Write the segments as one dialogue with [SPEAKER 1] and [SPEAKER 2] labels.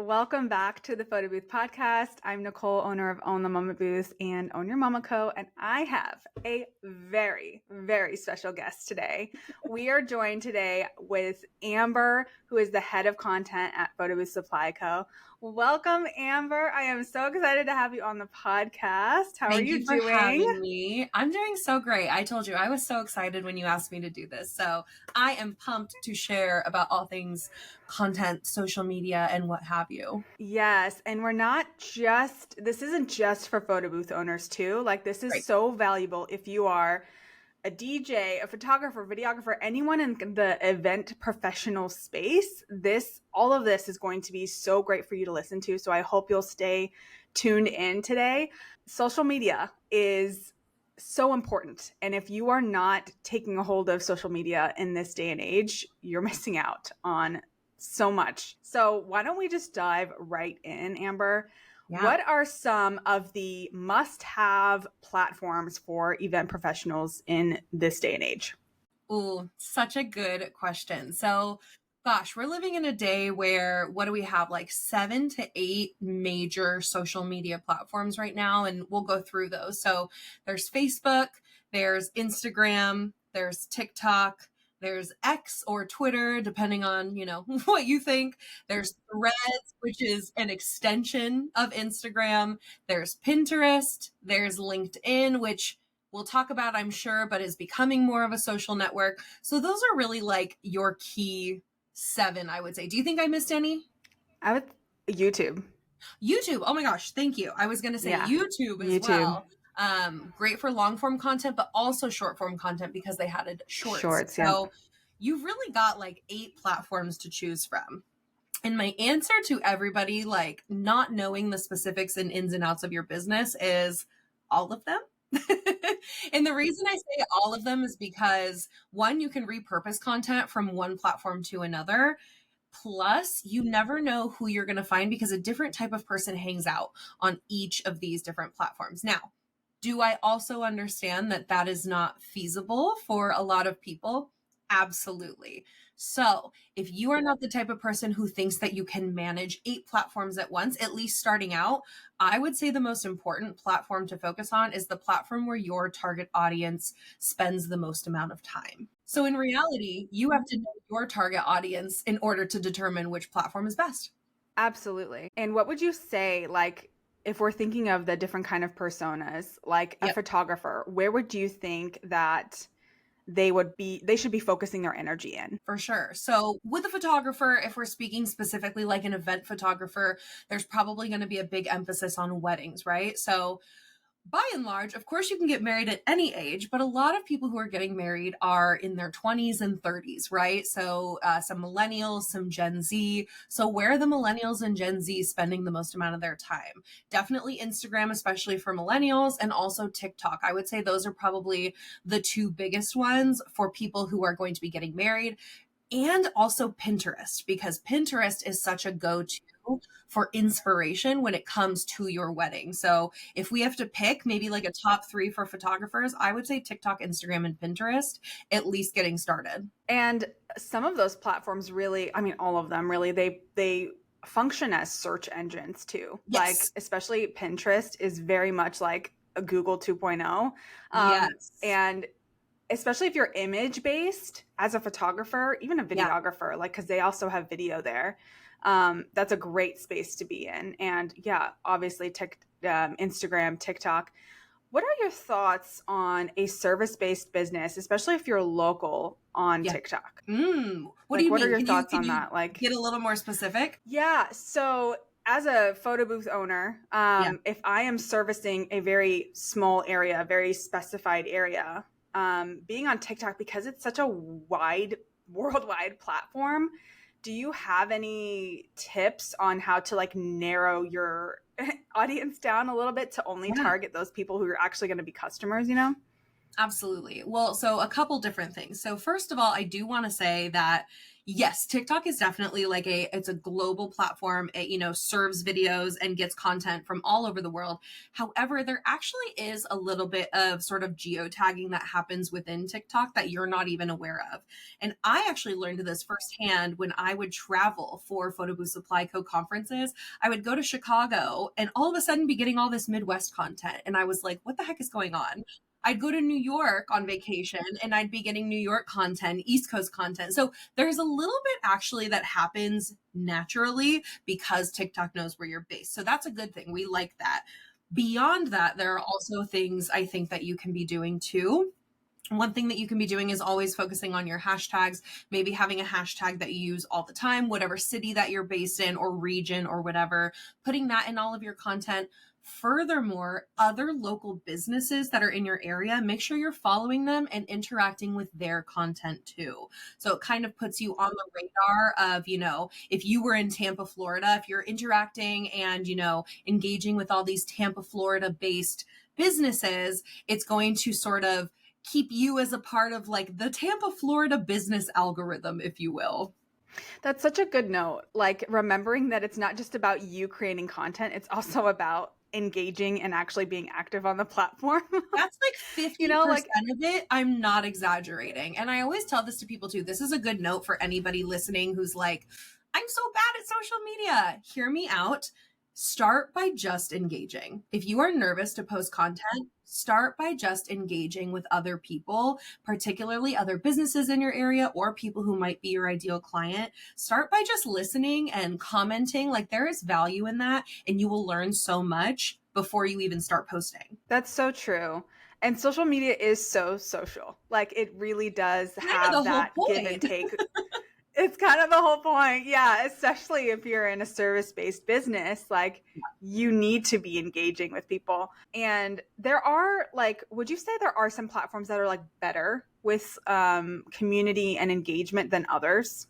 [SPEAKER 1] welcome back to the Photobooth podcast. I'm Nicole, owner of Own the Mama Booth and Own Your Mama Co. And I have a very, very special guest today. We are joined today with Amber, who is the head of content at Photobooth Supply Co. Welcome, Amber. I am so excited to have you on the podcast. How are you doing?
[SPEAKER 2] Thank you for having me. I'm doing so great. I told you I was so excited when you asked me to do this. So I am pumped to share about all things content, social media, and what have you.
[SPEAKER 1] Yes. And this isn't just for photo booth owners too. Like, this is so valuable if you are a DJ, a photographer, videographer, anyone in the event professional space. All of this is going to be so great for you to listen to. So I hope you'll stay tuned in today. Social media is so important. And if you are not taking a hold of social media in this day and age, you're missing out on so much. So why don't we just dive right in, Amber? Yeah. What are some of the must-have platforms for event professionals in this day and age?
[SPEAKER 2] Ooh, such a good question. So, gosh, we're living in a day where, what do we have? Like 7 to 8 major social media platforms right now. And we'll go through those. So there's Facebook, there's Instagram, there's TikTok, there's X or Twitter, depending on, what you think. There's Threads, which is an extension of Instagram. There's Pinterest. There's LinkedIn, which we'll talk about, I'm sure, but is becoming more of a social network. So those are really like your key 7, I would say. Do you think I missed any?
[SPEAKER 1] YouTube.
[SPEAKER 2] Oh my gosh. Thank you. I was going to say YouTube as well. Great for long form content, but also short form content because they had shorts. So you've really got like 8 platforms to choose from. And my answer to everybody, like not knowing the specifics and ins and outs of your business, is all of them. And the reason I say all of them is because, one, you can repurpose content from one platform to another. Plus, you never know who you're going to find because a different type of person hangs out on each of these different platforms. Now, do I also understand that that is not feasible for a lot of people? Absolutely. So if you are not the type of person who thinks that you can manage 8 platforms at once, at least starting out, I would say the most important platform to focus on is the platform where your target audience spends the most amount of time. So in reality, you have to know your target audience in order to determine which platform is best.
[SPEAKER 1] Absolutely. And what would you say, like, if we're thinking of the different kind of personas, like a photographer, where would you think that they should be focusing their energy in?
[SPEAKER 2] For sure. So with a photographer, if we're speaking specifically like an event photographer, there's probably going to be a big emphasis on weddings, right? So by and large, of course, you can get married at any age, but a lot of people who are getting married are in their 20s and 30s, right? So some millennials, some Gen Z. So where are the millennials and Gen Z spending the most amount of their time? Definitely Instagram, especially for millennials, and also TikTok. I would say those are probably the 2 biggest ones for people who are going to be getting married. And also Pinterest, because Pinterest is such a go-to for inspiration when it comes to your wedding. So if we have to pick maybe like a top 3 for photographers, I would say TikTok, Instagram, and Pinterest, at least getting started.
[SPEAKER 1] And some of those platforms really, I mean, all of them really, they function as search engines too.
[SPEAKER 2] Yes.
[SPEAKER 1] Like, especially Pinterest is very much like a Google 2.0.
[SPEAKER 2] Yes.
[SPEAKER 1] And especially if you're image based as a photographer, even a videographer, like, cause they also have video there. That's a great space to be in. And obviously Instagram, TikTok. What are your thoughts on a service-based business, especially if you're local on TikTok?
[SPEAKER 2] What do you mean?
[SPEAKER 1] What are your thoughts on that? Like,
[SPEAKER 2] get a little more specific?
[SPEAKER 1] Yeah. So as a photo booth owner, if I am servicing a very small area, a very specified area, being on TikTok, because it's such a worldwide platform, do you have any tips on how to like narrow your audience down a little bit to only target those people who are actually going to be customers,
[SPEAKER 2] Absolutely. Well, so a couple different things. So first of all, I do want to say that, Yes, TikTok is definitely like it's a global platform. It, serves videos and gets content from all over the world. However, there actually is a little bit of sort of geotagging that happens within TikTok that you're not even aware of. And I actually learned this firsthand when I would travel for Photobooth Supply Co conferences. I would go to Chicago and all of a sudden be getting all this Midwest content. And I was like, what the heck is going on? I'd go to New York on vacation and I'd be getting New York content, East Coast content. So there's a little bit actually that happens naturally because TikTok knows where you're based. So that's a good thing. We like that. Beyond that, there are also things I think that you can be doing too. One thing that you can be doing is always focusing on your hashtags, maybe having a hashtag that you use all the time, whatever city that you're based in or region or whatever, putting that in all of your content. Furthermore, other local businesses that are in your area, make sure you're following them and interacting with their content too. So it kind of puts you on the radar of, if you were in Tampa, Florida, if you're interacting and, engaging with all these Tampa, Florida based businesses, it's going to sort of keep you as a part of like the Tampa, Florida business algorithm, if you will.
[SPEAKER 1] That's such a good note. Like remembering that it's not just about you creating content, it's also about engaging and actually being active on the platform.
[SPEAKER 2] That's like 50% of it. I'm not exaggerating. And I always tell this to people too. This is a good note for anybody listening who's like, I'm so bad at social media. Hear me out. Start by just engaging. If you are nervous to post content, start by just engaging with other people, particularly other businesses in your area or people who might be your ideal client. Start by just listening and commenting. Like there is value in that, and you will learn so much before you even start posting.
[SPEAKER 1] That's so true. And social media is so social. Like it really does have that give and take. It's kind of the whole point. Yeah. Especially if you're in a service-based business, like you need to be engaging with people. And there are would you say there are some platforms that are like better with community and engagement than others?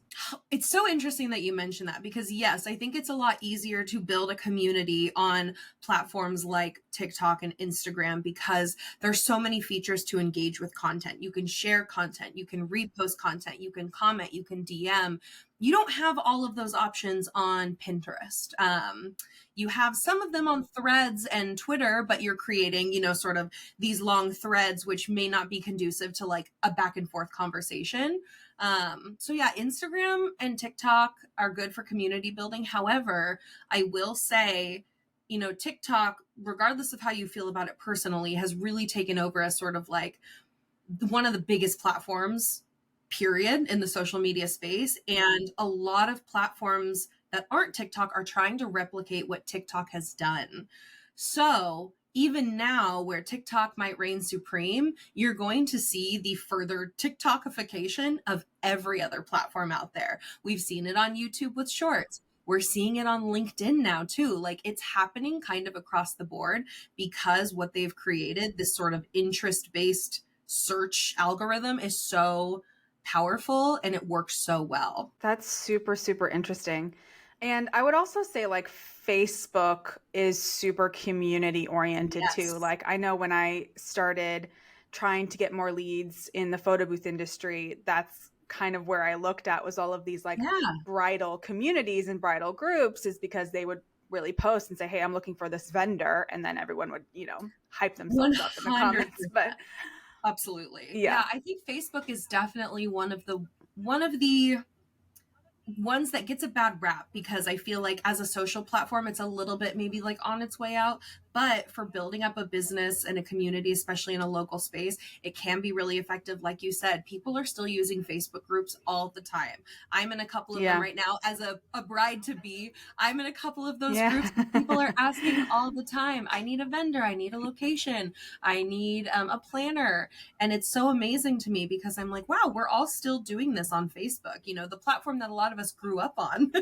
[SPEAKER 2] It's so interesting that you mentioned that because yes, I think it's a lot easier to build a community on platforms like TikTok and Instagram because there's so many features to engage with content. You can share content, you can repost content, you can comment, you can DM. You don't have all of those options on Pinterest. You have some of them on Threads and Twitter, but you're creating, sort of these long threads, which may not be conducive to like a back and forth conversation. So yeah, Instagram and TikTok are good for community building. However, I will say, TikTok, regardless of how you feel about it personally, has really taken over as sort of like one of the biggest platforms, period, in the social media space. And a lot of platforms that aren't TikTok are trying to replicate what TikTok has done. So even now where TikTok might reign supreme, you're going to see the further TikTokification of every other platform out there. We've seen it on YouTube with Shorts. We're seeing it on LinkedIn now too. Like it's happening kind of across the board because what they've created, this sort of interest-based search algorithm is so powerful and it works so well.
[SPEAKER 1] That's super, super interesting. And I would also say like Facebook is super community oriented too. Like I know when I started trying to get more leads in the photo booth industry, that's kind of where I looked at was all of these bridal communities and bridal groups is because they would really post and say, hey, I'm looking for this vendor. And then everyone would, hype themselves up in the comments. But
[SPEAKER 2] absolutely. Yeah. I think Facebook is definitely one of the ones that gets a bad rap because I feel like as a social platform, it's a little bit maybe like on its way out. But for building up a business and a community, especially in a local space, it can be really effective. Like you said, people are still using Facebook groups all the time. I'm in a couple of them right now as a bride to be. I'm in a couple of those groups. People are asking all the time, I need a vendor. I need a location. I need a planner. And it's so amazing to me because I'm like, wow, we're all still doing this on Facebook. The platform that a lot of us grew up on,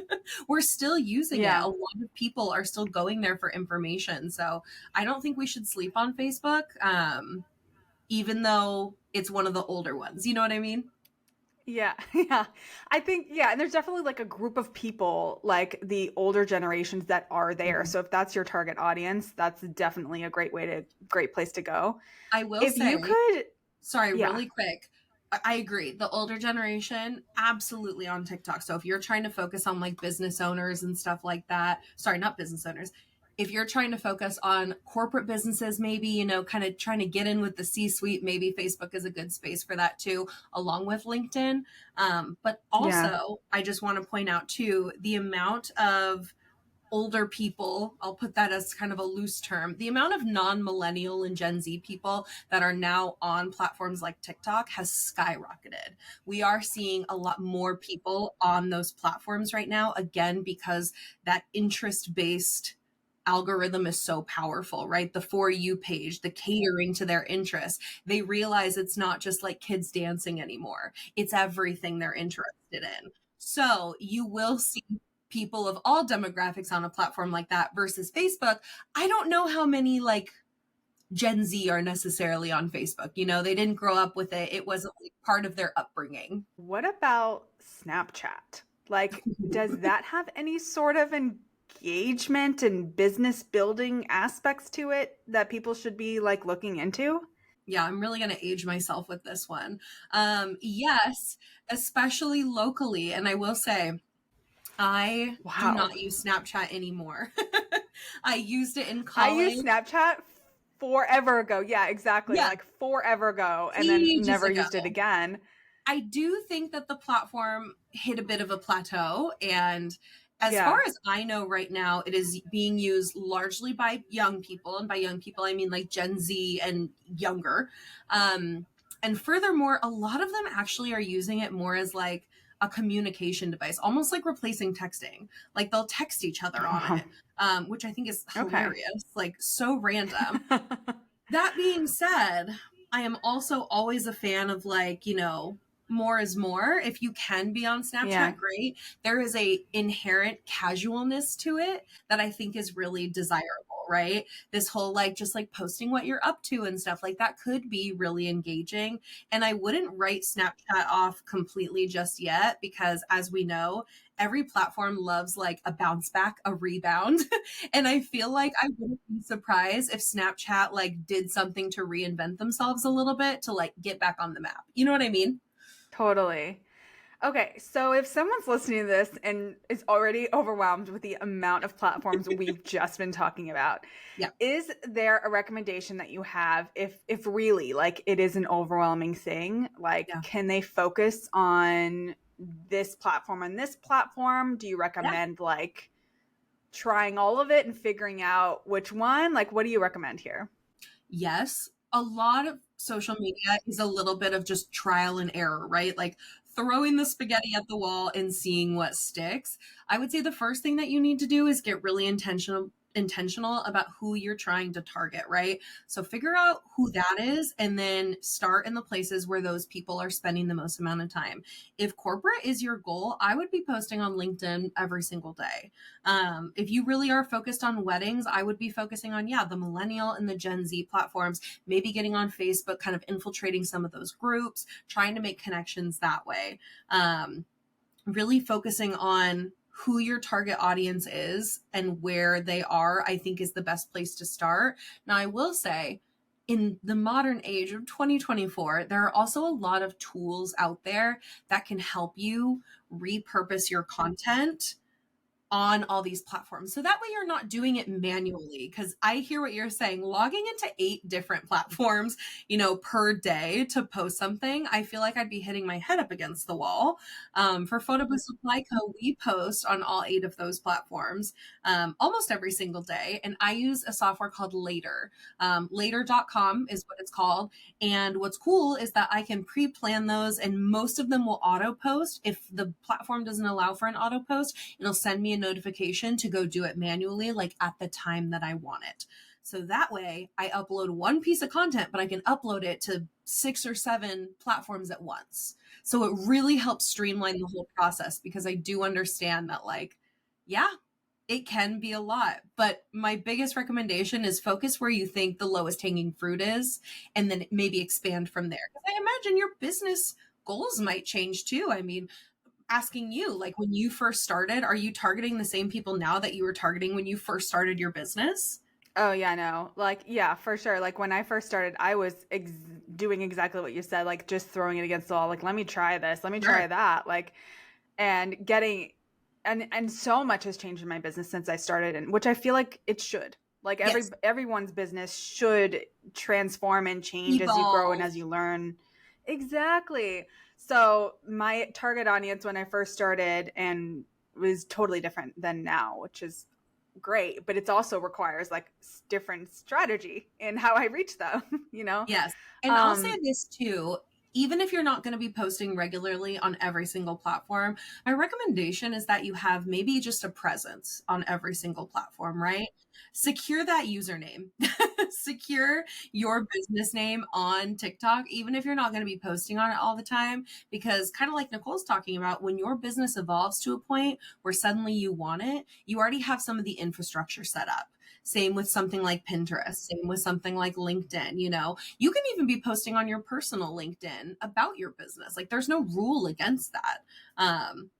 [SPEAKER 2] we're still using it. A lot of people are still going there for information. So I don't think we should sleep on Facebook, even though it's one of the older ones. You know what I mean?
[SPEAKER 1] Yeah. I think, and there's definitely like a group of people, like the older generations that are there. So if that's your target audience, that's definitely a great place to go.
[SPEAKER 2] I will say,
[SPEAKER 1] you could,
[SPEAKER 2] sorry, really quick. I agree. The older generation, absolutely on TikTok. So if you're trying to focus on like business owners and stuff like that, sorry, not business owners. If you're trying to focus on corporate businesses, maybe, you know, kind of trying to get in with the C-suite, maybe Facebook is a good space for that too, along with LinkedIn. But also, I just want to point out too, the amount of older people, I'll put that as kind of a loose term, the amount of non-millennial and Gen Z people that are now on platforms like TikTok has skyrocketed. We are seeing a lot more people on those platforms right now, again, because that interest-based algorithm is so powerful, right? The For You page, the catering to their interests. They realize it's not just like kids dancing anymore. It's everything they're interested in. So you will see people of all demographics on a platform like that versus Facebook. I don't know how many like Gen Z are necessarily on Facebook. You know, they didn't grow up with it. It wasn't like part of their upbringing.
[SPEAKER 1] What about Snapchat? Like, does that have any sort of engagement and business building aspects to it that people should be like looking into?
[SPEAKER 2] Yeah, I'm really going to age myself with this one. Yes, especially locally. And I will say, I do not use Snapchat anymore. I used it in college.
[SPEAKER 1] I used Snapchat forever ago. Yeah, exactly. Yeah. Like forever ago, and then never used it again.
[SPEAKER 2] I do think that the platform hit a bit of a plateau, and as far as I know right now, it is being used largely by young people, and by young people I mean like Gen Z and younger. And furthermore, a lot of them actually are using it more as like a communication device, almost like replacing texting. Like they'll text each other on it, which I think is hilarious, like so random. That being said, I am also always a fan of like, you know, more is more. If you can be on Snapchat, great. There is a inherent casualness to it that I think is really desirable, right? This whole like just like posting what you're up to and stuff like that could be really engaging. And I wouldn't write Snapchat off completely just yet, because as we know, every platform loves like a bounce back, a rebound. And I feel like I wouldn't be surprised if Snapchat like did something to reinvent themselves a little bit to like get back on the map. You know what I mean?
[SPEAKER 1] Totally. Okay, so if someone's listening to this and is already overwhelmed with the amount of platforms we've just been talking about, is there a recommendation that you have if really like it is an overwhelming thing? Like, can they focus on this platform and this platform? Do you recommend like trying all of it and figuring out which one? Like, what do you recommend here?
[SPEAKER 2] Yes. A lot of social media is a little bit of just trial and error, right? Like throwing the spaghetti at the wall and seeing what sticks. I would say the first thing that you need to do is get really intentional about who you're trying to target, right? So figure out who that is and then start in the places where those people are spending the most amount of time. If corporate is your goal, I would be posting on LinkedIn every single day. If you really are focused on weddings, I would be focusing on, the millennial and the Gen Z platforms, maybe getting on Facebook, kind of infiltrating some of those groups, trying to make connections that way. Really focusing on who your target audience is and where they are, I think is the best place to start. Now, I will say, in the modern age of 2024, there are also a lot of tools out there that can help you repurpose your content on all these platforms. So that way you're not doing it manually. Because I hear what you're saying, logging into 8 different platforms, per day to post something, I feel like I'd be hitting my head up against the wall. For Photobooth Supply Co., we post on all 8 of those platforms almost every single day. And I use a software called Later. Later.com is what it's called. And what's cool is that I can pre-plan those, and most of them will auto post. If the platform doesn't allow for an auto post, it'll send me a notification to go do it manually, like at the time that I want it. So that way I upload one piece of content, but I can upload it to 6 or 7 platforms at once. So it really helps streamline the whole process, because I do understand that it can be a lot, but my biggest recommendation is focus where you think the lowest hanging fruit is, and then maybe expand from there. Because I imagine your business goals might change too. I mean, asking you, like when you first started, are you targeting the same people now that you were targeting when you first started your business?
[SPEAKER 1] Oh yeah, no. Like, yeah, for sure. Like when I first started, I was doing exactly what you said, like just throwing it against the wall. Like, let me try this, let me try
[SPEAKER 2] Sure.
[SPEAKER 1] that. Like, and getting, and so much has changed in my business since I started, and which I feel like it should. Like
[SPEAKER 2] Yes.
[SPEAKER 1] everyone's business should transform and change as you grow and
[SPEAKER 2] Evolve.
[SPEAKER 1] as you learn. Exactly. So my target audience when I first started and was totally different than now, which is great, but it also requires like different strategy in how I reach them, you know?
[SPEAKER 2] Yes. And I'll say this too, even if you're not going to be posting regularly on every single platform, my recommendation is that you have maybe just a presence on every single platform, right? Secure that username. Secure your business name on TikTok, even if you're not going to be posting on it all the time, because kind of like Nicole's talking about, when your business evolves to a point where suddenly you want it, you already have some of the infrastructure set up. Same with something like Pinterest, same with something like LinkedIn, you know. You can even be posting on your personal LinkedIn about your business. Like there's no rule against that.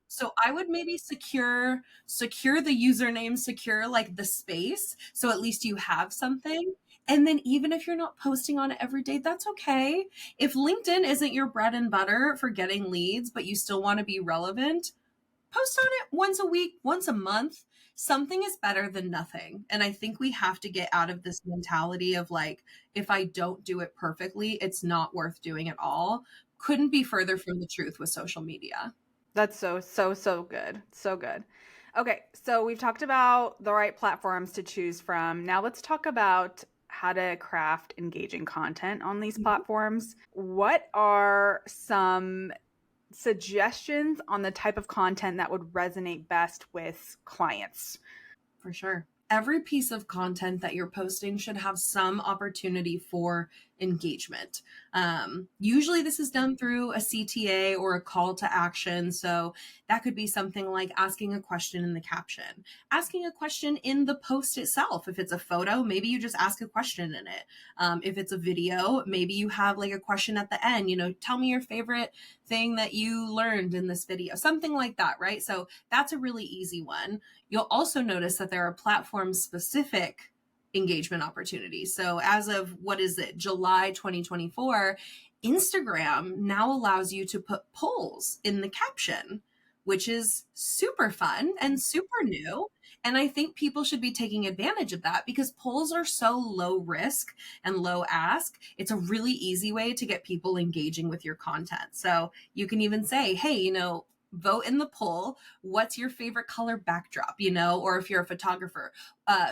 [SPEAKER 2] So I would maybe secure the username, secure like the space, so at least you have something. And then even if you're not posting on it every day, that's okay. If LinkedIn isn't your bread and butter for getting leads, but you still want to be relevant, post on it once a week, once a month. Something is better than nothing. And I think we have to get out of this mentality of like, if I don't do it perfectly, it's not worth doing at all. Couldn't be further from the truth with social media.
[SPEAKER 1] That's so good. So good. Okay, so we've talked about the right platforms to choose from. Now let's talk about how to craft engaging content on these platforms. What are some suggestions on the type of content that would resonate best with clients?
[SPEAKER 2] For sure. Every piece of content that you're posting should have some opportunity for engagement. Usually, this is done through a CTA or a call to action. So, that could be something like asking a question in the caption, asking a question in the post itself. If it's a photo, maybe you just ask a question in it. If it's a video, maybe you have like a question at the end, you know, tell me your favorite thing that you learned in this video, something like that, right? So, that's a really easy one. You'll also notice that there are platform specific engagement opportunities. So as of what is it, July 2024, Instagram now allows you to put polls in the caption, which is super fun and super new. And I think people should be taking advantage of that because polls are so low risk and low ask. It's a really easy way to get people engaging with your content. So you can even say, hey, you know, vote in the poll. What's your favorite color backdrop? You know, or if you're a photographer,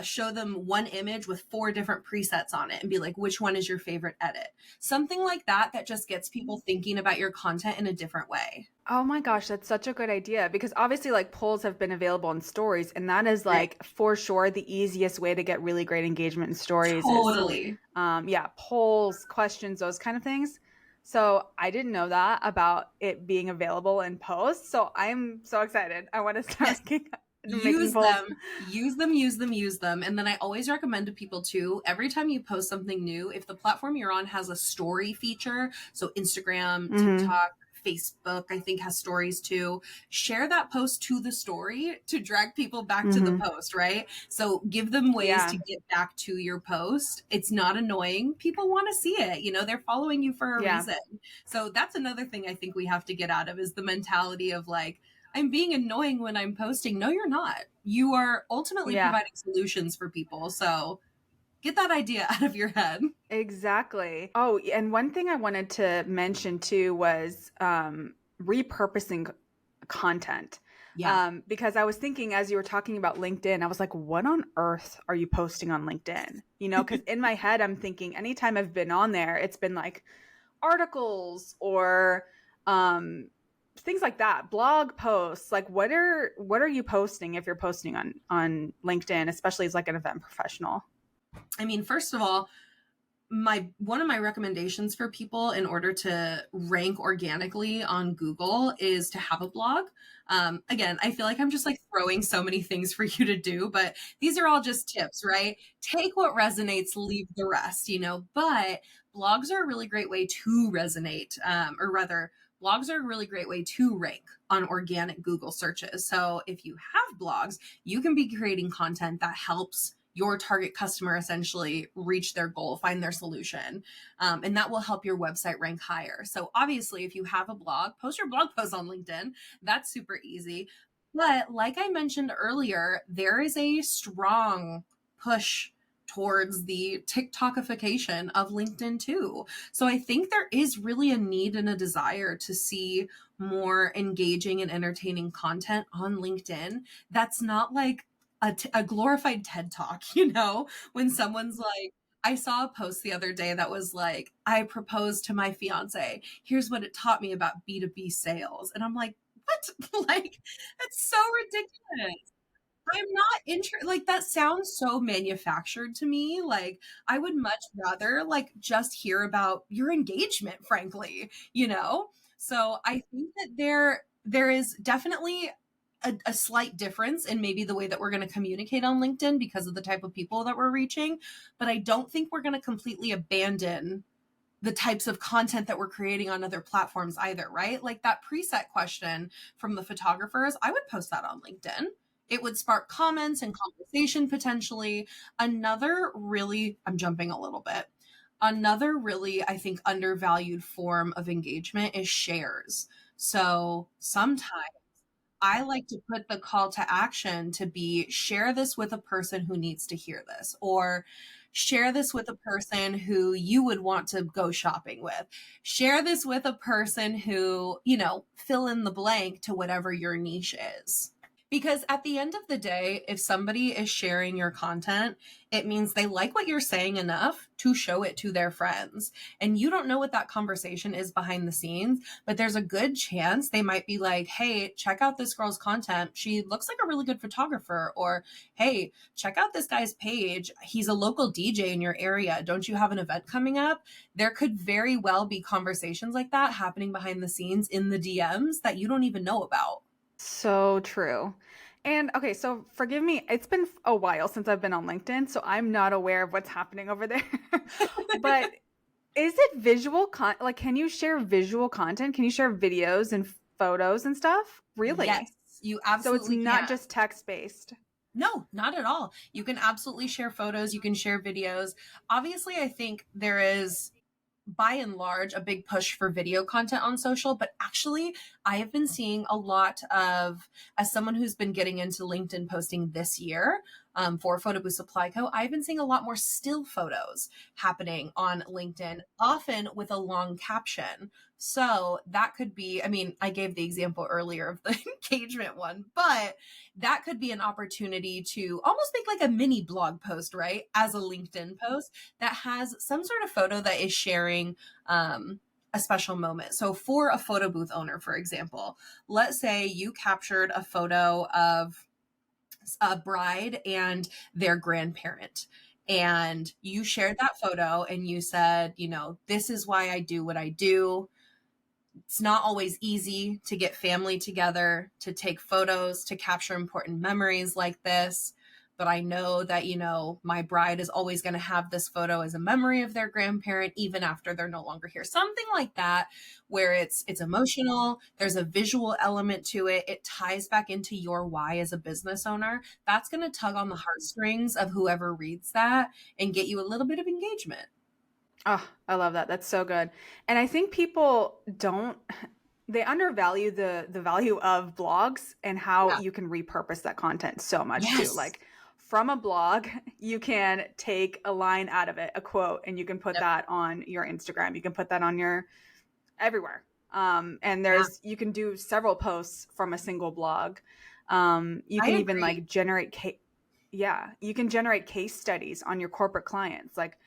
[SPEAKER 2] show them one image with 4 different presets on it and be like, which one is your favorite edit? Something like that, that just gets people thinking about your content in a different way.
[SPEAKER 1] Oh my gosh, that's such a good idea because obviously like polls have been available in stories and that is like for sure the easiest way to get really great engagement in stories
[SPEAKER 2] Totally.
[SPEAKER 1] is yeah, polls, questions, those kind of things. So I didn't know that about it being available in posts. So I'm so excited. I want to start making polls.
[SPEAKER 2] Use them. And then I always recommend to people too, every time you post something new, if the platform you're on has a story feature, so Instagram, TikTok, Facebook, I think has stories too. Share that post to the story to drag people back to the post, right? So give them ways to get back to your post. It's not annoying. People want to see it. You know, they're following you for a reason. So that's another thing I think we have to get out of is the mentality of like, I'm being annoying when I'm posting. No, you're not. You are ultimately providing solutions for people. So get that idea out of your head.
[SPEAKER 1] Exactly. Oh, and one thing I wanted to mention too was repurposing content.
[SPEAKER 2] Yeah.
[SPEAKER 1] Because I was thinking as you were talking about LinkedIn, I was like, what on earth are you posting on LinkedIn? You know, because in my head, I'm thinking anytime I've been on there, it's been like articles or things like that, blog posts. Like what are you posting if you're posting on LinkedIn, especially as like an event professional?
[SPEAKER 2] I mean, first of all, one of my recommendations for people in order to rank organically on Google is to have a blog. Again, I feel like I'm just like throwing so many things for you to do, but these are all just tips, right? Take what resonates, leave the rest, you know, but blogs are a really great way to resonate, or rather, blogs are a really great way to rank on organic Google searches. So if you have blogs, you can be creating content that helps your target customer essentially reach their goal, find their solution. And that will help your website rank higher. So obviously, if you have a blog, post your blog post on LinkedIn. That's super easy. But like I mentioned earlier, there is a strong push towards the TikTokification of LinkedIn too. So I think there is really a need and a desire to see more engaging and entertaining content on LinkedIn that's not like a glorified TED Talk, you know, when someone's like, I saw a post the other day that was like, I proposed to my fiance. Here's what it taught me about B2B sales. And I'm like, what? Like, that's so ridiculous. I'm not like, that sounds so manufactured to me. Like, I would much rather like just hear about your engagement, frankly, you know? So I think that there is definitely a slight difference in maybe the way that we're going to communicate on LinkedIn because of the type of people that we're reaching. But I don't think we're going to completely abandon the types of content that we're creating on other platforms either, right? Like that preset question from the photographers, I would post that on LinkedIn. It would spark comments and conversation potentially. Another really, I'm jumping a little bit. Another really, I think, undervalued form of engagement is shares. So sometimes I like to put the call to action to be share this with a person who needs to hear this, or share this with a person who you would want to go shopping with. Share this with a person who, you know, fill in the blank to whatever your niche is. Because at the end of the day, if somebody is sharing your content, it means they like what you're saying enough to show it to their friends. And you don't know what that conversation is behind the scenes, but there's a good chance they might be like, hey, check out this girl's content. She looks like a really good photographer. Or, hey, check out this guy's page. He's a local DJ in your area. Don't you have an event coming up? There could very well be conversations like that happening behind the scenes in the DMs that you don't even know about.
[SPEAKER 1] So true. And okay, so forgive me, it's been a while since I've been on LinkedIn, so I'm not aware of what's happening over there. But is it visual like can you share visual content? Can you share videos and photos and stuff? Really?
[SPEAKER 2] Yes, you absolutely
[SPEAKER 1] So it's not
[SPEAKER 2] can.
[SPEAKER 1] just text-based.
[SPEAKER 2] No, not at all. You can absolutely share photos, you can share videos. Obviously, I think there is by and large a big push for video content on social, but actually I have been seeing a lot of, as someone who's been getting into LinkedIn posting this year, for Photobooth Supply Co., I've been seeing a lot more still photos happening on LinkedIn, often with a long caption. So that could be, I mean, I gave the example earlier of the engagement one, but that could be an opportunity to almost make like a mini blog post, right? As a LinkedIn post that has some sort of photo that is sharing a special moment. So for a photo booth owner, for example, let's say you captured a photo of a bride and their grandparent, and you shared that photo and you said, you know, this is why I do what I do. It's not always easy to get family together, to take photos, to capture important memories like this. But I know that, you know, my bride is always going to have this photo as a memory of their grandparent, even after they're no longer here. Something like that, where it's emotional. There's a visual element to it. It ties back into your why as a business owner. That's going to tug on the heartstrings of whoever reads that and get you a little bit of engagement.
[SPEAKER 1] Oh, I love that. That's so good. And I think people they undervalue the value of blogs and how
[SPEAKER 2] Yeah.
[SPEAKER 1] you can repurpose that content so much too.
[SPEAKER 2] Yes.
[SPEAKER 1] Like from a blog, you can take a line out of it, a quote, and you can put that on your Instagram. You can put that on your everywhere. And you can do several posts from a single blog. You can even like you can generate case studies on your corporate clients. Like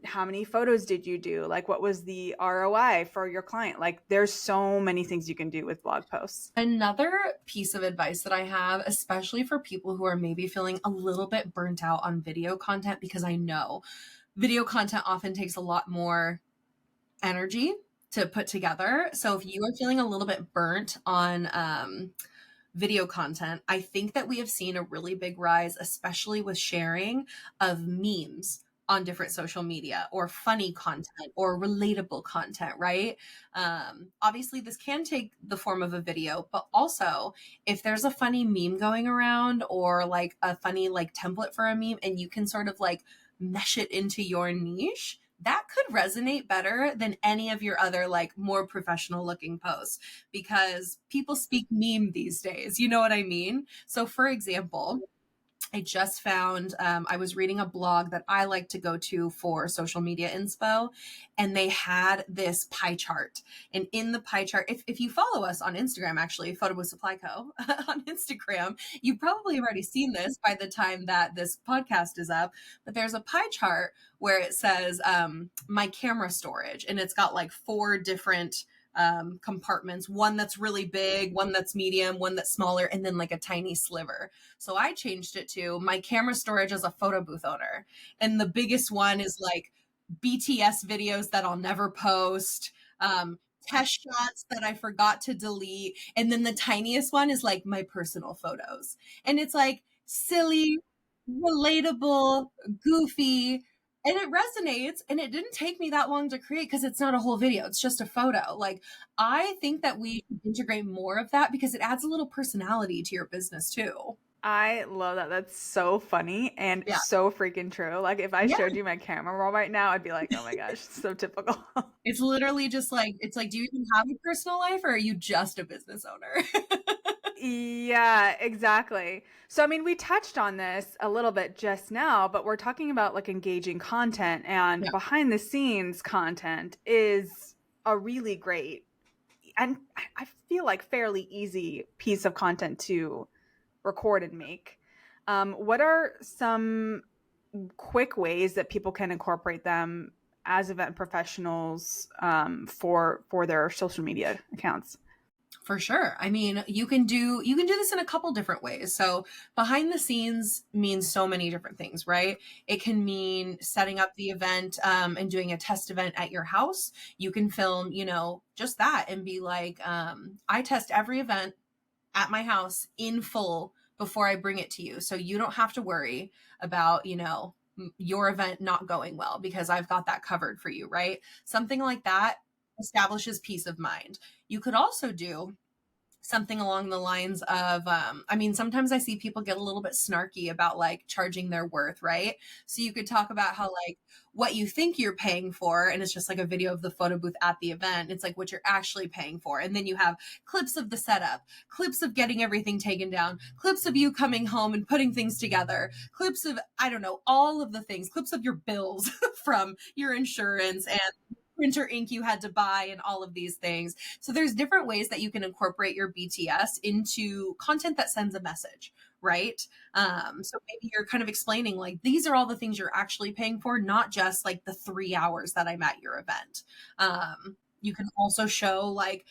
[SPEAKER 1] how many photos did you do? Like what was the ROI for your client? Like there's so many things you can do with blog posts.
[SPEAKER 2] Another piece of advice that I have, especially for people who are maybe feeling a little bit burnt out on video content, because I know video content often takes a lot more energy to put together. So if you are feeling a little bit burnt on video content, I think that we have seen a really big rise, especially with sharing of memes on different social media, or funny content or relatable content, right? Obviously this can take the form of a video, but also if there's a funny meme going around, or like a funny like template for a meme, and you can sort of like mesh it into your niche, that could resonate better than any of your other like more professional looking posts, because people speak meme these days. You know what I mean? So for example, I just found, I was reading a blog that I like to go to for social media inspo, and they had this pie chart. And in the pie chart, if you follow us on Instagram, actually, Photobooth Supply Co. on Instagram, you probably have already seen this by the time that this podcast is up. But there's a pie chart where it says my camera storage, and it's got like 4 different compartments, one that's really big, one that's medium, one that's smaller, and then like a tiny sliver. So I changed it to my camera storage as a photo booth owner. And the biggest one is like BTS videos that I'll never post, test shots that I forgot to delete. And then the tiniest one is like my personal photos. And it's like silly, relatable, goofy, and it resonates. And it didn't take me that long to create, because it's not a whole video, it's just a photo. Like, I think that we integrate more of that, because it adds a little personality to your business too.
[SPEAKER 1] I love that. That's so funny and so freaking true. Like, if I showed you my camera roll right now, I'd be like, oh my gosh, so typical.
[SPEAKER 2] It's literally just like, it's like, do you even have a personal life, or are you just a business owner?
[SPEAKER 1] Yeah, exactly. So, I mean, we touched on this a little bit just now, but we're talking about like engaging content, and behind the scenes content is a really great, and I feel like fairly easy piece of content to record and make. What are some quick ways that people can incorporate them as event professionals for their social media accounts?
[SPEAKER 2] For sure. I mean, you can do this in a couple different ways. So behind the scenes means so many different things, right? It can mean setting up the event and doing a test event at your house. You can film, just that, and be like, I test every event at my house in full before I bring it to you. So you don't have to worry about, your event not going well, because I've got that covered for you, right? Something like that establishes peace of mind. You could also do something along the lines of, sometimes I see people get a little bit snarky about like charging their worth, right? So you could talk about how like what you think you're paying for, and it's just like a video of the photo booth at the event. It's like what you're actually paying for. And then you have clips of the setup, clips of getting everything taken down, clips of you coming home and putting things together, clips of, I don't know, all of the things, clips of your bills from your insurance and printer ink you had to buy, and all of these things. So there's different ways that you can incorporate your BTS into content that sends a message, right? So maybe you're kind of explaining like, these are all the things you're actually paying for, not just like the 3 hours that I'm at your event. You can also show like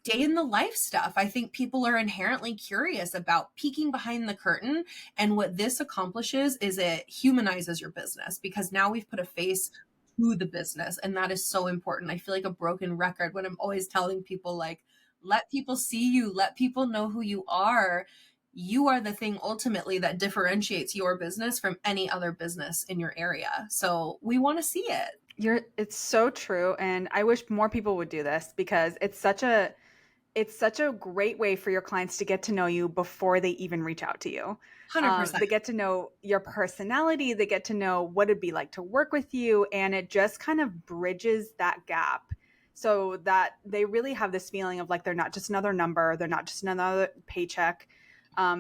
[SPEAKER 2] day in the life stuff. I think people are inherently curious about peeking behind the curtain. And what this accomplishes is it humanizes your business, because now we've put a face to the business. And that is so important. I feel like a broken record when I'm always telling people like, let people see you, let people know who you are. You are the thing ultimately that differentiates your business from any other business in your area. So we want to see it.
[SPEAKER 1] It's so true. And I wish more people would do this, because it's such a great way for your clients to get to know you before they even reach out to you.
[SPEAKER 2] 100%.
[SPEAKER 1] They get to know your personality. They get to know what it'd be like to work with you. And it just kind of bridges that gap, so that they really have this feeling of like, they're not just another number. They're not just another paycheck.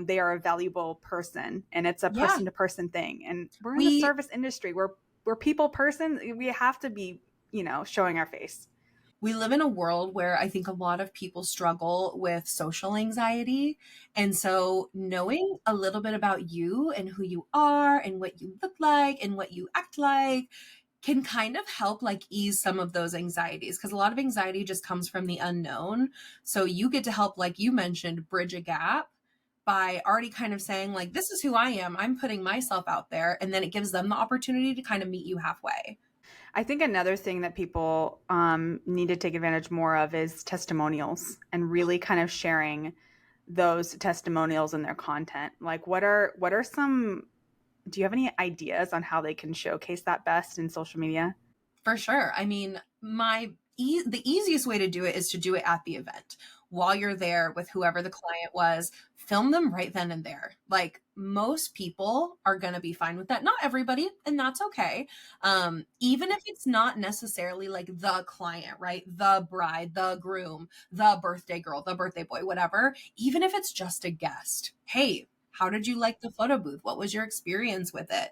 [SPEAKER 1] They are a valuable person, and it's a person to person thing. And we're in the service industry. We're people person. We have to be, showing our face.
[SPEAKER 2] We live in a world where I think a lot of people struggle with social anxiety. And so knowing a little bit about you and who you are and what you look like and what you act like can kind of help like ease some of those anxieties, because a lot of anxiety just comes from the unknown. So you get to help, like you mentioned, bridge a gap by already kind of saying like, this is who I am. I'm putting myself out there. And then it gives them the opportunity to kind of meet you halfway.
[SPEAKER 1] I think another thing that people need to take advantage more of is testimonials, and really kind of sharing those testimonials in their content. Like, what are some do you have any ideas on how they can showcase that best in social media?
[SPEAKER 2] For sure. I mean, the easiest way to do it is to do it at the event while you're there with whoever the client was. Film them right then and there. Like, most people are going to be fine with that. Not everybody, and that's okay. Even if it's not necessarily like the client, right? The bride, the groom, the birthday girl, the birthday boy, whatever. Even if it's just a guest. Hey, how did you like the photo booth? What was your experience with it?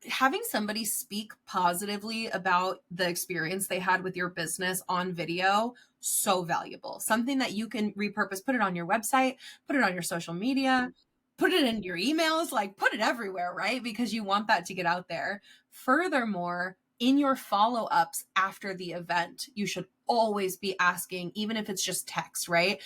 [SPEAKER 2] Having somebody speak positively about the experience they had with your business on video, so valuable. Something that you can repurpose, put it on your website, put it on your social media, put it in your emails, like put it everywhere, right? Because you want that to get out there. Furthermore, in your follow-ups after the event, you should always be asking, even if it's just text, right?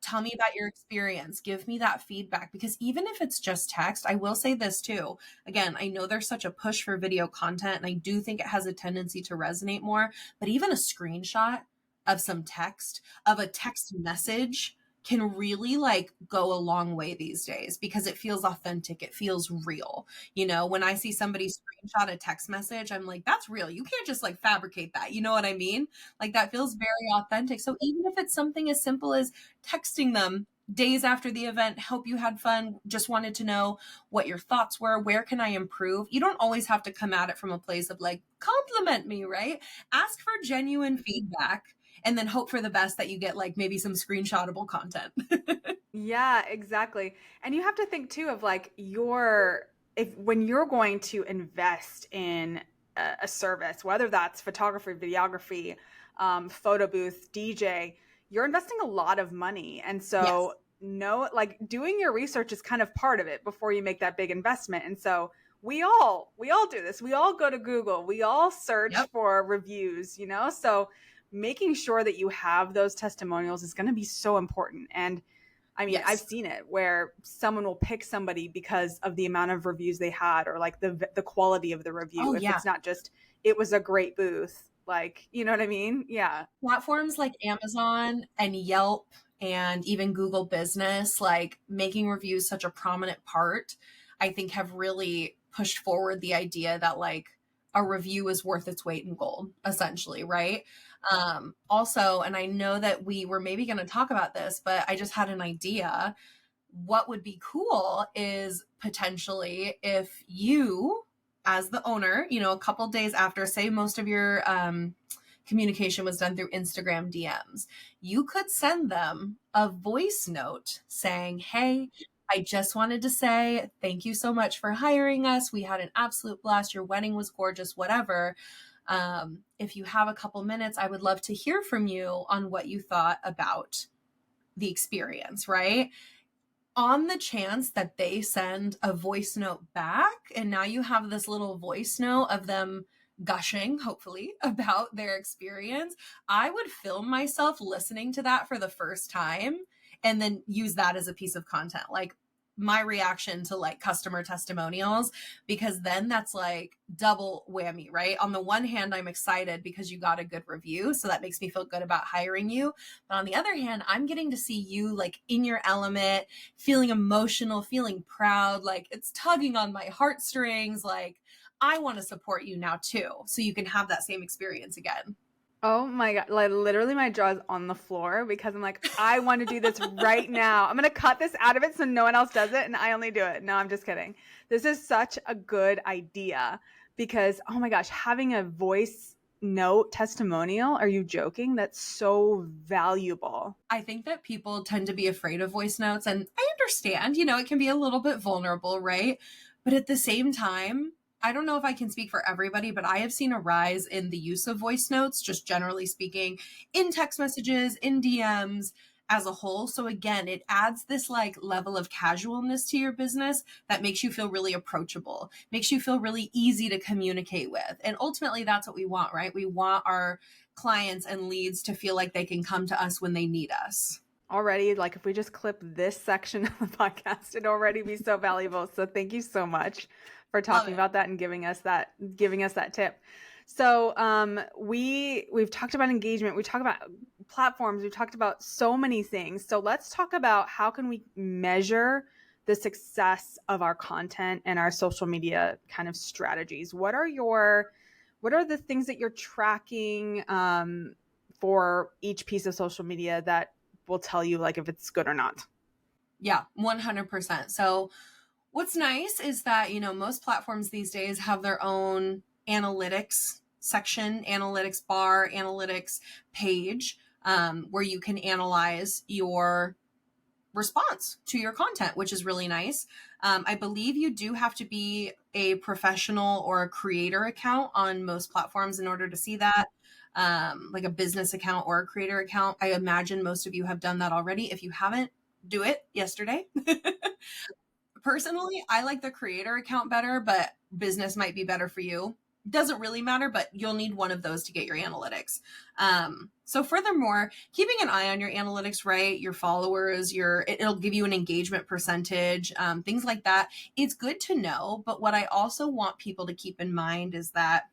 [SPEAKER 2] Tell me about your experience. Give me that feedback, because even if it's just text, I will say this too. Again, I know there's such a push for video content, and I do think it has a tendency to resonate more, but even a screenshot of some text, of a text message, can really like go a long way these days, because it feels authentic. It feels real. You know, when I see somebody screenshot a text message, I'm like, that's real. You can't just like fabricate that. You know what I mean? Like, that feels very authentic. So even if it's something as simple as texting them days after the event, hope you had fun, just wanted to know what your thoughts were, where can I improve? You don't always have to come at it from a place of like, compliment me, right? Ask for genuine feedback, and then hope for the best that you get like maybe some screenshotable content.
[SPEAKER 1] Yeah, exactly. And you have to think too of like when you're going to invest in a service, whether that's photography, videography, photo booth, DJ, you're investing a lot of money. And so like doing your research is kind of part of it before you make that big investment. And so we all do this. We all go to Google. We all search for reviews, you know? So making sure that you have those testimonials is going to be so important. And I mean, I've seen it where someone will pick somebody because of the amount of reviews they had, or like the quality of the review. It's not just, it was a great booth. Like, you know what I mean? Yeah.
[SPEAKER 2] Platforms like Amazon and Yelp and even Google Business, like making reviews such a prominent part, I think have really pushed forward the idea that like a review is worth its weight in gold, essentially, right? Also, and I know that we were maybe going to talk about this, but I just had an idea. What would be cool is potentially if you, as the owner, you know, a couple days after, say most of your communication was done through Instagram DMs, you could send them a voice note saying, hey, I just wanted to say thank you so much for hiring us. We had an absolute blast. Your wedding was gorgeous, whatever. If you have a couple minutes, I would love to hear from you on what you thought about the experience, right? On the chance that they send a voice note back, and now you have this little voice note of them gushing, hopefully, about their experience, I would film myself listening to that for the first time and then use that as a piece of content. Like, my reaction to like customer testimonials, because then that's like double whammy, right? On the one hand, I'm excited because you got a good review, so that makes me feel good about hiring you. But on the other hand, I'm getting to see you like in your element, feeling emotional, feeling proud, like it's tugging on my heartstrings. Like, I want to support you now too, so you can have that same experience again.
[SPEAKER 1] Oh my God. Like, literally my jaw is on the floor because I'm like, I want to do this right now. I'm going to cut this out of it so no one else does it and I only do it. No, I'm just kidding. This is such a good idea because, oh my gosh, having a voice note testimonial, are you joking? That's so valuable.
[SPEAKER 2] I think that people tend to be afraid of voice notes, and I understand, you know, it can be a little bit vulnerable, right? But at the same time, I don't know if I can speak for everybody, but I have seen a rise in the use of voice notes, just generally speaking, in text messages, in DMs as a whole. So again, it adds this like level of casualness to your business that makes you feel really approachable, makes you feel really easy to communicate with. And ultimately, that's what we want, right? We want our clients and leads to feel like they can come to us when they need us.
[SPEAKER 1] Already, like if we just clip this section of the podcast, it'd already be so valuable. So thank you so much for talking about that and giving us that tip. So we've talked about engagement, we talked about platforms, we've talked about so many things. So let's talk about how can we measure the success of our content and our social media kind of strategies. What are the things that you're tracking for each piece of social media that will tell you like if it's good or not?
[SPEAKER 2] Yeah, 100%. So what's nice is that, most platforms these days have their own analytics section, analytics bar, analytics page, where you can analyze your response to your content, which is really nice. I believe you do have to be a professional or a creator account on most platforms in order to see that, like a business account or a creator account. I imagine most of you have done that already. If you haven't, do it yesterday. Personally, I like the creator account better, but business might be better for you. Doesn't really matter, but you'll need one of those to get your analytics. So furthermore, keeping an eye on your analytics, right? Your followers, it'll give you an engagement percentage, things like that. It's good to know. But what I also want people to keep in mind is that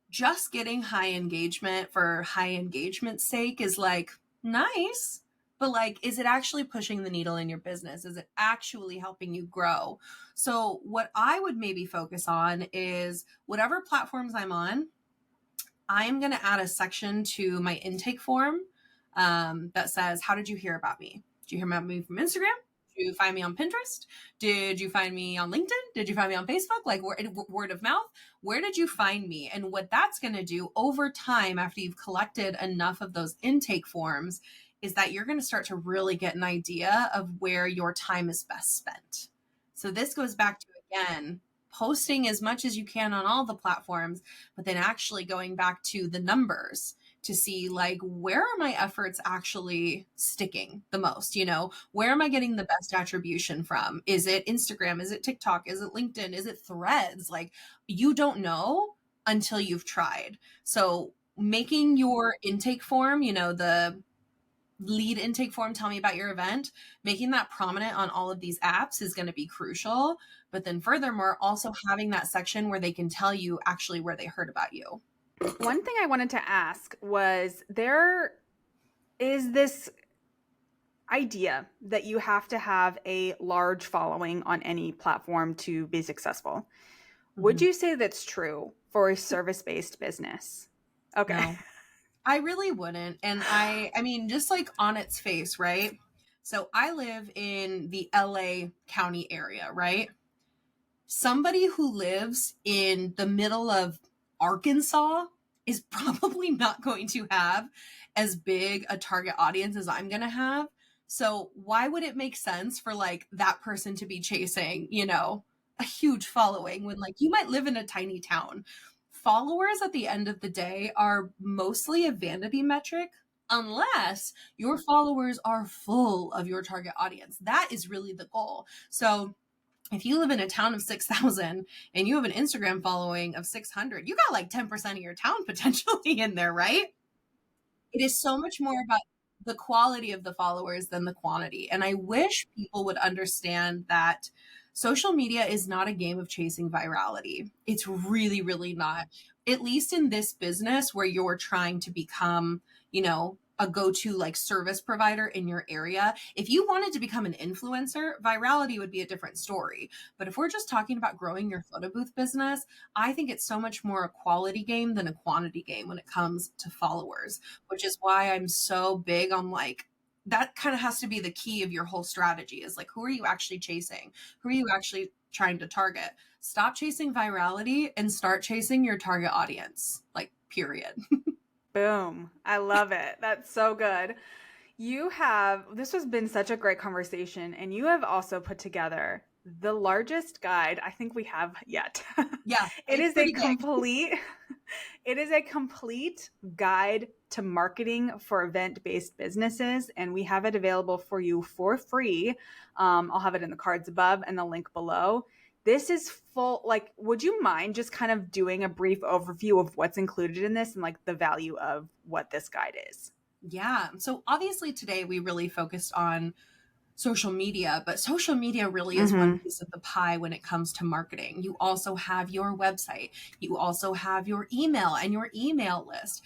[SPEAKER 2] just getting high engagement for high engagement's sake is like nice. But like, is it actually pushing the needle in your business? Is it actually helping you grow? So what I would maybe focus on is whatever platforms I'm on, I am going to add a section to my intake form that says, how did you hear about me? Did you hear about me from Instagram? Did you find me on Pinterest? Did you find me on LinkedIn? Did you find me on Facebook? Like word of mouth? Where did you find me? And what that's going to do over time, after you've collected enough of those intake forms, is that you're going to start to really get an idea of where your time is best spent. So this goes back to, again, posting as much as you can on all the platforms, but then actually going back to the numbers to see like, where are my efforts actually sticking the most? Where am I getting the best attribution from? Is it Instagram? Is it TikTok? Is it LinkedIn? Is it Threads? Like, you don't know until you've tried. So making your intake form, the lead intake form, tell me about your event, making that prominent on all of these apps is going to be crucial. But then furthermore, also having that section where they can tell you actually where they heard about you.
[SPEAKER 1] One thing I wanted to ask was, there is this idea that you have to have a large following on any platform to be successful. Mm-hmm. Would you say that's true for a service-based business? Okay.
[SPEAKER 2] No, I really wouldn't. And I mean, just like on its face, right? So I live in the LA County area, right? Somebody who lives in the middle of Arkansas is probably not going to have as big a target audience as I'm going to have. So why would it make sense for like that person to be chasing, a huge following when like you might live in a tiny town? Followers at the end of the day are mostly a vanity metric, unless your followers are full of your target audience. That is really the goal. So if you live in a town of 6,000 and you have an Instagram following of 600, you got like 10% of your town potentially in there, right? It is so much more about the quality of the followers than the quantity. And I wish people would understand that social media is not a game of chasing virality. It's really, really not. At least in this business where you're trying to become, a go-to like service provider in your area. If you wanted to become an influencer, virality would be a different story. But if we're just talking about growing your photo booth business, I think it's so much more a quality game than a quantity game when it comes to followers, which is why I'm so big on like, that kind of has to be the key of your whole strategy, is like, who are you actually chasing? Who are you actually trying to target? Stop chasing virality and start chasing your target audience, like, period.
[SPEAKER 1] Boom. I love it. That's so good. This has been such a great conversation, and you have also put together the largest guide I think we have yet.
[SPEAKER 2] Yeah.
[SPEAKER 1] It is a complete guide to marketing for event-based businesses, and we have it available for you for free. I'll have it in the cards above and the link below. This is full, like, would you mind just kind of doing a brief overview of what's included in this and like the value of what this guide is?
[SPEAKER 2] Yeah. So obviously today we really focused on social media, but social media really is one piece of the pie when it comes to marketing. You also have your website. You also have your email and your email list.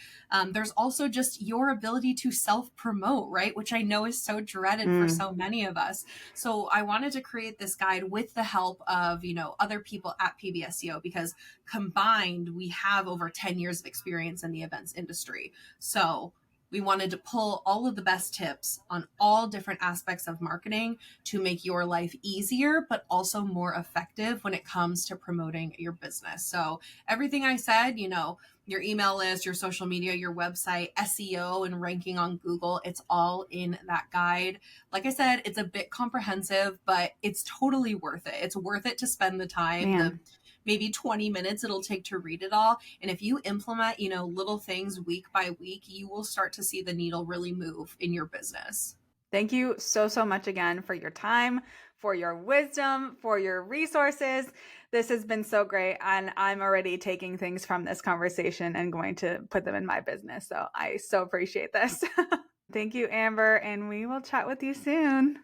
[SPEAKER 2] There's also just your ability to self-promote, right? Which I know is so dreaded for so many of us. So I wanted to create this guide with the help of, other people at PBSEO, because combined, we have over 10 years of experience in the events industry. So we wanted to pull all of the best tips on all different aspects of marketing to make your life easier, but also more effective when it comes to promoting your business. So everything I said, your email list, your social media, your website, SEO, and ranking on Google, it's all in that guide. Like I said, it's a bit comprehensive, but it's totally worth it. It's worth it to spend the time, the maybe 20 minutes it'll take to read it all. And if you implement, little things week by week, you will start to see the needle really move in your business.
[SPEAKER 1] Thank you so, so much again for your time, for your wisdom, for your resources. This has been so great. And I'm already taking things from this conversation and going to put them in my business. So I so appreciate this. Thank you, Amber. And we will chat with you soon.